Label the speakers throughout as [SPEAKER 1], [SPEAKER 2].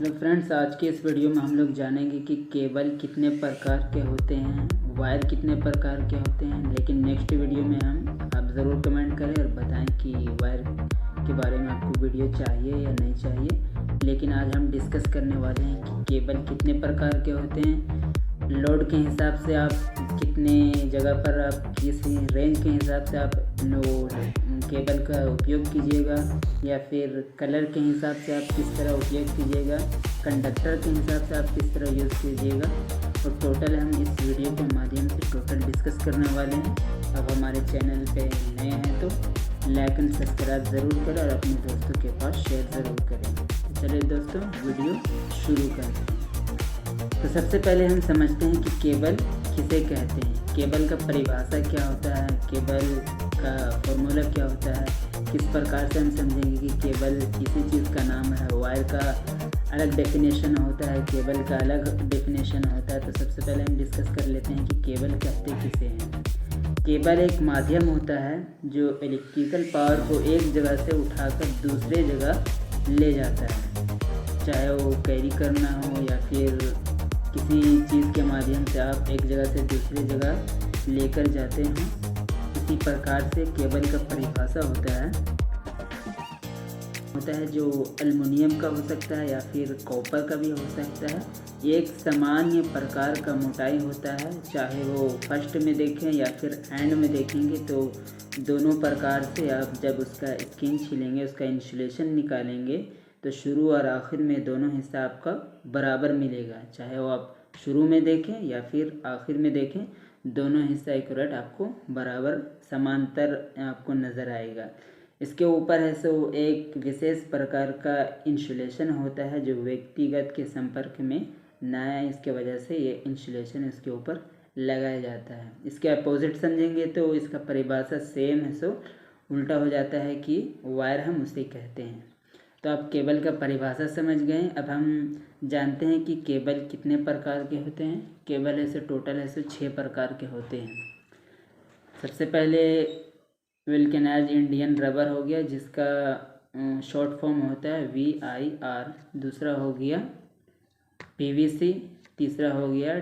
[SPEAKER 1] Hello friends, आज के इस वीडियो में हम लोग जानेंगे कि केबल कितने प्रकार के होते हैं, वायर कितने प्रकार के होते हैं। लेकिन नेक्स्ट वीडियो में आप ज़रूर कमेंट करें और बताएं कि वायर के बारे में आपको वीडियो चाहिए या नहीं चाहिए। लेकिन आज हम डिस्कस करने वाले हैं कि केबल कितने प्रकार के होते हैं, लोड के हिसाब से आप कितने जगह पर आप किसी रेंज के हिसाब से आप केबल का उपयोग कीजिएगा, या फिर कलर के हिसाब से आप किस तरह उपयोग कीजिएगा, कंडक्टर के हिसाब से आप किस तरह यूज़ कीजिएगा। और टोटल हम इस वीडियो के माध्यम से टोटल डिस्कस करने वाले हैं। अब हमारे चैनल पे नए हैं तो लाइक एंड सब्सक्राइब ज़रूर करें और अपने दोस्तों के पास शेयर ज़रूर करें। चलिए दोस्तों, वीडियो शुरू करते हैं। तो सबसे पहले हम समझते हैं कि केबल किसे कहते हैं, केबल का परिभाषा क्या होता है, केबल का फॉर्मूला क्या होता है, किस प्रकार से हम समझेंगे कि केबल किसी चीज़ का नाम है। वायर का अलग डेफिनेशन होता है, केबल का अलग डेफिनेशन होता है। तो सबसे पहले हम डिस्कस कर लेते हैं कि केबल कहते किसे हैं। केबल एक माध्यम होता है जो इलेक्ट्रिकल पावर को एक जगह से उठाकर दूसरे जगह ले जाता है, चाहे वो कैरी करना हो या फिर किसी चीज़ के माध्यम से आप एक जगह से दूसरी जगह लेकर जाते हैं। इसी प्रकार से केबल का परिभाषा होता है जो एल्युमिनियम का हो सकता है या फिर कॉपर का भी हो सकता है। एक सामान्य प्रकार का मोटाई होता है, चाहे वो फर्स्ट में देखें या फिर एंड में देखेंगे तो दोनों प्रकार से आप जब उसका स्किन छीलेंगे, उसका इंसुलेशन निकालेंगे तो शुरू और आखिर में दोनों हिस्सा आपका बराबर मिलेगा। चाहे वो आप शुरू में देखें या फिर आखिर में देखें, दोनों हिस्सा एक्यूरेट आपको बराबर समांतर आपको नज़र आएगा। इसके ऊपर है सो एक विशेष प्रकार का इंसुलेशन होता है जो व्यक्तिगत के संपर्क में ना आए, इसके वजह से ये इंसुलेशन इसके ऊपर लगाया जाता है। इसके अपोजिट समझेंगे तो इसका परिभाषा सेम है, सो उल्टा हो जाता है कि वायर हम उसे कहते हैं। तो आप केबल का परिभाषा समझ गए। अब हम जानते हैं कि केबल कितने प्रकार के होते हैं। केबल ऐसे टोटल ऐसे 6 प्रकार के होते हैं। सबसे पहले वल्केनाइज्ड इंडियन रबर हो गया, जिसका शॉर्ट फॉर्म होता है VIR। दूसरा हो गया PVC। तीसरा हो गया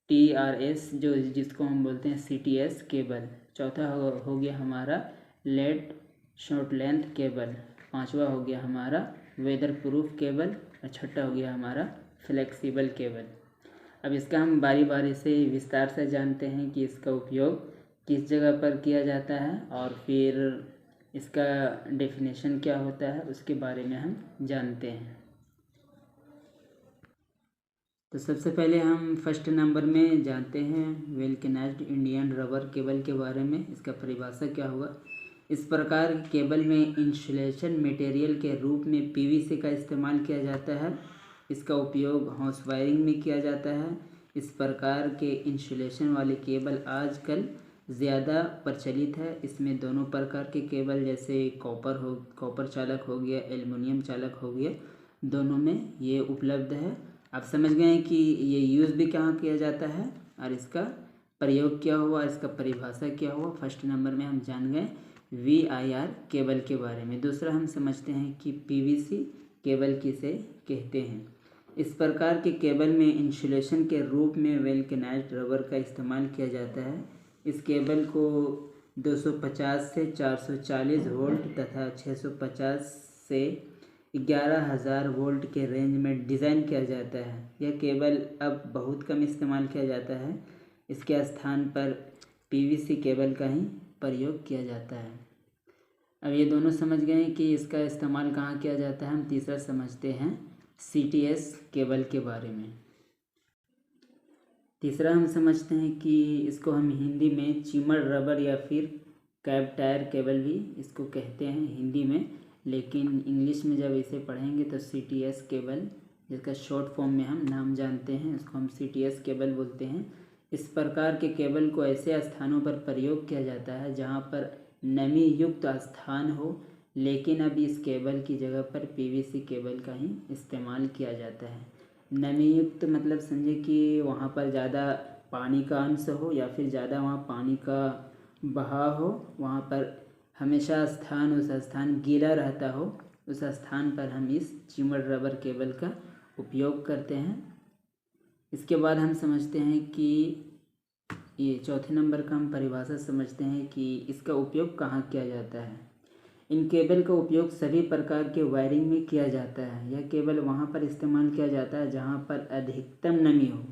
[SPEAKER 1] TRS जिसको हम बोलते हैं CTS केबल। चौथा हो गया हमारा लेड शॉर्ट लेंथ केबल। पांचवा हो गया हमारा वेदर प्रूफ केबल और छठा हो गया हमारा फ्लेक्सिबल केबल। अब इसका हम बारी बारी से विस्तार से जानते हैं कि इसका उपयोग किस जगह पर किया जाता है और फिर इसका डेफिनेशन क्या होता है, उसके बारे में हम जानते हैं। तो सबसे पहले हम फर्स्ट नंबर में जानते हैं वल्केनाइज्ड इंडियन रबर केबल के बारे में। इसका परिभाषा क्या होगा। इस प्रकार के केबल में इंसुलेशन मटेरियल के रूप में PVC का इस्तेमाल किया जाता है। इसका उपयोग हाउस वायरिंग में किया जाता है। इस प्रकार के इंसुलेशन वाले केबल आजकल ज़्यादा प्रचलित है। इसमें दोनों प्रकार के केबल जैसे कॉपर चालक हो गया, एल्युमिनियम चालक हो गया, दोनों में ये उपलब्ध है। आप समझ गए कि ये यूज़ भी कहाँ किया जाता है और इसका प्रयोग क्या हुआ, इसका परिभाषा क्या हुआ। फर्स्ट नंबर में हम जान गए VIR केबल के बारे में। दूसरा हम समझते हैं कि PVC केबल किसे कहते हैं। इस प्रकार के केबल में इंसुलेशन के रूप में वल्केनाइज्ड रबर का इस्तेमाल किया जाता है। इस केबल को 250 से 440 वोल्ट तथा 650 से 11,000 वोल्ट के रेंज में डिज़ाइन किया जाता है। यह केबल अब बहुत कम इस्तेमाल किया जाता है। इसके स्थान पर PVC केबल का ही प्रयोग किया जाता है। अब ये दोनों समझ गए कि इसका इस्तेमाल कहाँ किया जाता है। हम तीसरा समझते हैं CTS केबल के बारे में। तीसरा हम समझते हैं कि इसको हम हिंदी में चिमड़ रबर या फिर कैब टायर केबल भी इसको कहते हैं हिंदी में, लेकिन इंग्लिश में जब इसे पढ़ेंगे तो CTS केबल, जिसका शॉर्ट फॉर्म में हम नाम जानते हैं, उसको हम CTS केबल बोलते हैं। इस प्रकार के केबल को ऐसे स्थानों पर प्रयोग किया जाता है जहां पर नमी युक्त स्थान हो, लेकिन अब इस केबल की जगह पर PVC केबल का ही इस्तेमाल किया जाता है। नमी युक्त मतलब समझे कि वहाँ पर ज़्यादा पानी का अंश हो या फिर ज़्यादा वहाँ पानी का बहाव हो, वहाँ पर हमेशा उस स्थान गीला रहता हो, उस स्थान पर हम इस चिमड़ रबर केबल का उपयोग करते हैं। इसके बाद हम समझते हैं कि ये चौथे नंबर का हम परिभाषा समझते हैं कि इसका उपयोग कहाँ किया जाता है। इन केबल का उपयोग सभी प्रकार के वायरिंग में किया जाता है। यह केबल वहाँ पर इस्तेमाल किया जाता है जहाँ पर अधिकतम नमी हो।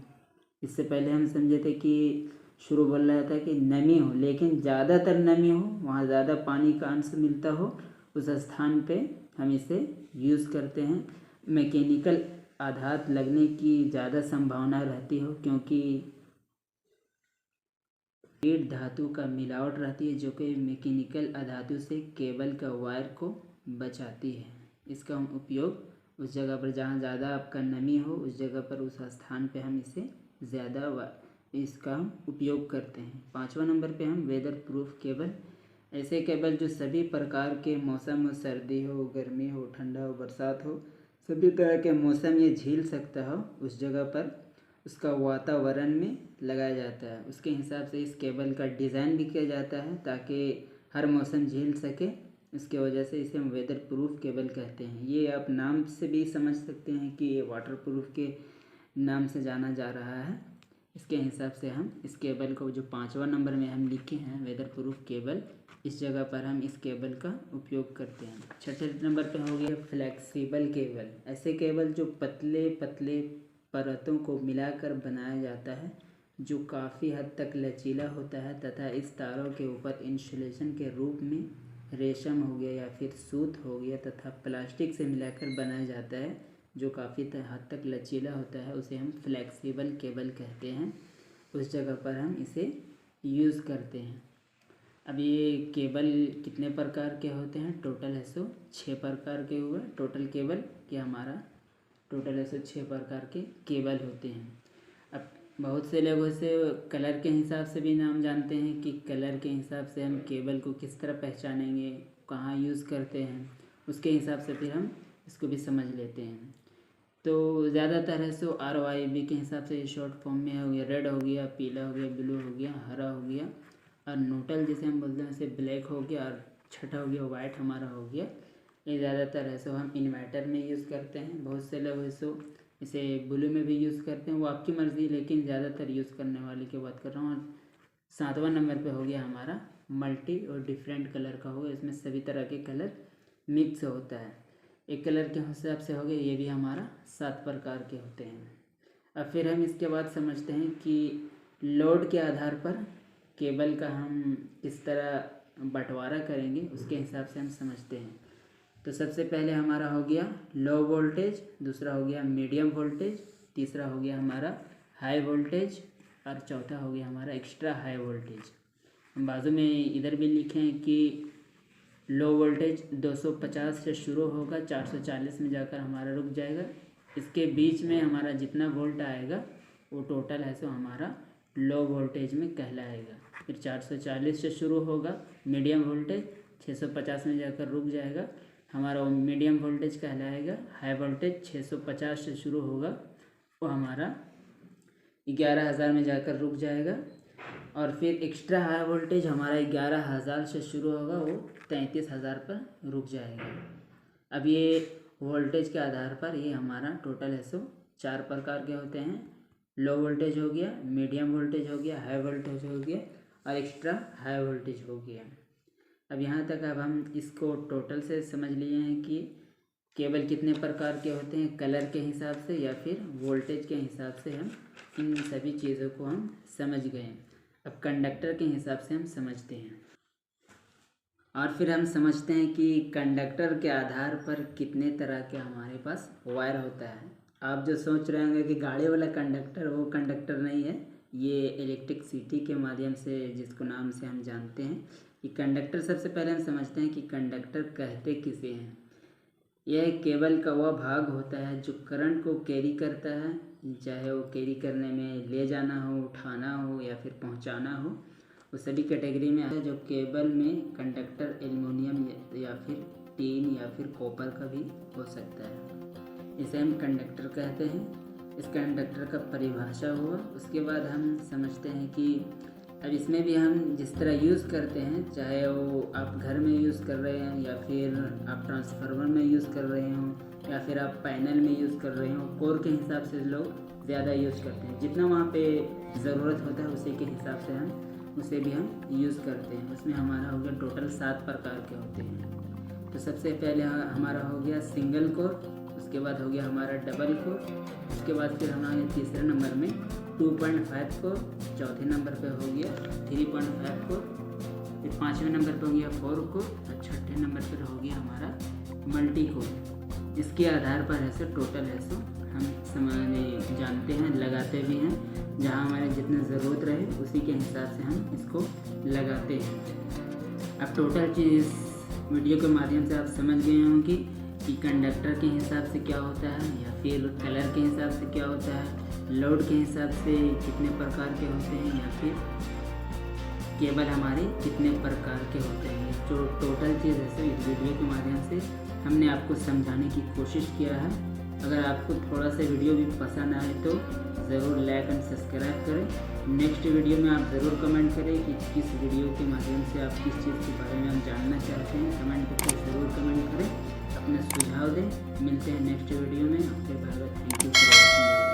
[SPEAKER 1] इससे पहले हम समझे थे कि शुरू बोल रहा था कि नमी हो, लेकिन ज़्यादातर नमी हो, वहाँ ज़्यादा पानी का अंश मिलता हो, उस स्थान पे हम इसे यूज़ करते हैं। मैकेनिकल आघात लगने की ज़्यादा संभावना रहती हो, क्योंकि लीड धातु का मिलावट रहती है जो कि मैकेनिकल अधातु से केबल का वायर को बचाती है। इसका हम उपयोग उस जगह पर जहाँ ज़्यादा आपका नमी हो, उस जगह पर उस स्थान पे हम इसे ज़्यादा इसका हम उपयोग करते हैं। 5वां नंबर पे हम वेदर प्रूफ केबल, ऐसे केबल जो सभी प्रकार के मौसम हो, सर्दी हो, गर्मी हो, ठंडा हो, बरसात हो, सभी तरह के मौसम ये झेल सकता हो, उस जगह पर उसका वातावरण में लगाया जाता है। उसके हिसाब से इस केबल का डिज़ाइन भी किया जाता है ताकि हर मौसम झेल सके। इसके वजह से इसे हम वेदर प्रूफ केबल कहते हैं। ये आप नाम से भी समझ सकते हैं कि ये वाटर प्रूफ के नाम से जाना जा रहा है। इसके हिसाब से हम इस केबल को, जो 5वां नंबर में हम लिखे हैं वेदर प्रूफ केबल, इस जगह पर हम इस केबल का उपयोग करते हैं। 6ठे नंबर पे हो गया फ्लेक्सिबल केबल। ऐसे केबल जो पतले पतले परतों को मिलाकर बनाया जाता है, जो काफ़ी हद तक लचीला होता है तथा इस तारों के ऊपर इंसुलेशन के रूप में रेशम हो गया या फिर सूत हो गया तथा प्लास्टिक से मिलाकर बनाया जाता है, जो काफ़ी हद तक लचीला होता है, उसे हम फ्लेक्सिबल केबल कहते हैं। उस जगह पर हम इसे यूज़ करते हैं। अब ये केबल कितने प्रकार के होते हैं? टोटल है सो 6 प्रकार के हुए टोटल केबल के हमारा टोटल ऐसे 6 प्रकार के केबल होते हैं। अब बहुत से लोग इसे कलर के हिसाब से भी नाम जानते हैं कि कलर के हिसाब से हम केबल को किस तरह पहचानेंगे, कहाँ यूज़ करते हैं, उसके हिसाब से फिर हम इसको भी समझ लेते हैं। तो ज़्यादातर है सो RYB के हिसाब से शॉर्ट फॉर्म में हो गया, रेड हो गया, पीला हो गया, ब्लू हो गया, हरा हो गया, और न्यूट्रल जिसे हम बोलते हैं उसे ब्लैक हो गया, और छठा हो गया वाइट हमारा हो गया। ये ज़्यादातर है सो हम इन्वर्टर में यूज़ करते हैं। बहुत से लोग है सो इसे ब्लू में भी यूज़ करते हैं, वो आपकी मर्ज़ी, लेकिन ज़्यादातर यूज़ करने वाले की बात कर रहा हूँ। और 7वां नंबर पे हो गया हमारा मल्टी और डिफरेंट कलर का होगा। इसमें सभी तरह के कलर मिक्स होता है। एक कलर के हिसाब से हो गया, ये भी हमारा 7 प्रकार के होते हैं। अब फिर हम इसके बाद समझते हैं कि लोड के आधार पर केबल का हम किस तरह बंटवारा करेंगे, उसके हिसाब से हम समझते हैं। तो सबसे पहले हमारा हो गया लो वोल्टेज, दूसरा हो गया मीडियम वोल्टेज, तीसरा हो गया हमारा हाई वोल्टेज, और चौथा हो गया हमारा एक्स्ट्रा हाई वोल्टेज। हम बाजू में इधर भी लिखे हैं कि लो वोल्टेज 250 से शुरू होगा, 440 में जाकर हमारा रुक जाएगा। इसके बीच में हमारा जितना वोल्ट आएगा वो टोटल है सो हमारा लो वोल्टेज में कहलाएगा। फिर 440 से शुरू होगा मीडियम वोल्टेज, 650 में जाकर रुक जाएगा, हमारा वो मीडियम वोल्टेज कहलाएगा। हाई वोल्टेज 650 से शुरू होगा, वो हमारा 11,000 में जाकर रुक जाएगा। और फिर एक्स्ट्रा हाई वोल्टेज हमारा 11,000 से शुरू होगा, वो 33,000 पर रुक जाएगा। अब ये वोल्टेज के आधार पर ये हमारा टोटल है सो 4 प्रकार के होते हैं। लो वोल्टेज हो गया, मीडियम वोल्टेज हो गया, हाई वोल्टेज हो गया, और एक्स्ट्रा हाई वोल्टेज हो गया। अब यहाँ तक अब हम इसको टोटल से समझ लिए हैं कि केबल कितने प्रकार के होते हैं, कलर के हिसाब से या फिर वोल्टेज के हिसाब से हम इन सभी चीज़ों को हम समझ गए। अब कंडक्टर के हिसाब से हम समझते हैं, और फिर हम समझते हैं कि कंडक्टर के आधार पर कितने तरह के हमारे पास वायर होता है। आप जो सोच रहे होंगे कि गाड़ी वाला कंडक्टर, वो कंडक्टर नहीं है, ये इलेक्ट्रिसिटी के माध्यम से जिसको नाम से हम जानते हैं कि कंडक्टर। सबसे पहले हम समझते हैं कि कंडक्टर कहते किसे हैं। यह केबल का वह भाग होता है जो करंट को कैरी करता है, चाहे वो कैरी करने में ले जाना हो, उठाना हो या फिर पहुंचाना हो, वो सभी कैटेगरी में आता है। जो केबल में कंडक्टर एल्युमिनियम या फिर टीन या फिर कॉपर का भी हो सकता है, इसे हम कंडक्टर कहते हैं। इस कंडक्टर का परिभाषा हुआ। उसके बाद हम समझते हैं कि अब इसमें भी हम जिस तरह यूज़ करते हैं, चाहे वो आप घर में यूज़ कर रहे हैं या फिर आप ट्रांसफार्मर में यूज़ कर रहे हों या फिर आप पैनल में यूज़ कर रहे हो, कोर के हिसाब से लोग ज़्यादा यूज़ करते हैं। जितना वहाँ पे ज़रूरत होता है उसी के हिसाब से हम उसे भी हम यूज़ करते हैं। उसमें हमारा हो गया टोटल 7 प्रकार के होते हैं। तो सबसे पहले हमारा हो गया सिंगल कोर, उसके बाद हो गया हमारा डबल कोर, उसके बाद फिर हमारे तीसरे नंबर में 2.5 कोर, चौथे नंबर पे हो गया 3.5 कोर, फिर पाँचवें नंबर पे हो गया 4 कोर और छठे नंबर पर हो गया हमारा मल्टी कोर। इसके आधार पर ऐसे टोटल है सो हम समाने जानते हैं, लगाते भी हैं। जहाँ हमारे जितने ज़रूरत रहे उसी के हिसाब से हम इसको लगाते हैं। अब टोटल चीज़ वीडियो के माध्यम से आप समझ गए होंगे कि कंडक्टर के हिसाब से क्या होता है या फिर कलर के हिसाब से क्या होता है, लोड के हिसाब से कितने प्रकार के होते हैं या फिर केबल हमारे कितने प्रकार के होते हैं। जो टोटल चीज़ है इस वीडियो के माध्यम से हमने आपको समझाने की कोशिश किया है। अगर आपको थोड़ा सा वीडियो भी पसंद आए तो ज़रूर लाइक एंड सब्सक्राइब करें। नेक्स्ट वीडियो में आप ज़रूर कमेंट करें कि किस वीडियो के माध्यम से आप किस चीज़ के बारे में हम जानना चाहते हैं। कमेंट करके ज़रूर कमेंट करें, अपना सुझाव दें। मिलते हैं नेक्स्ट वीडियो में। आपके bye bye, thank you for watching.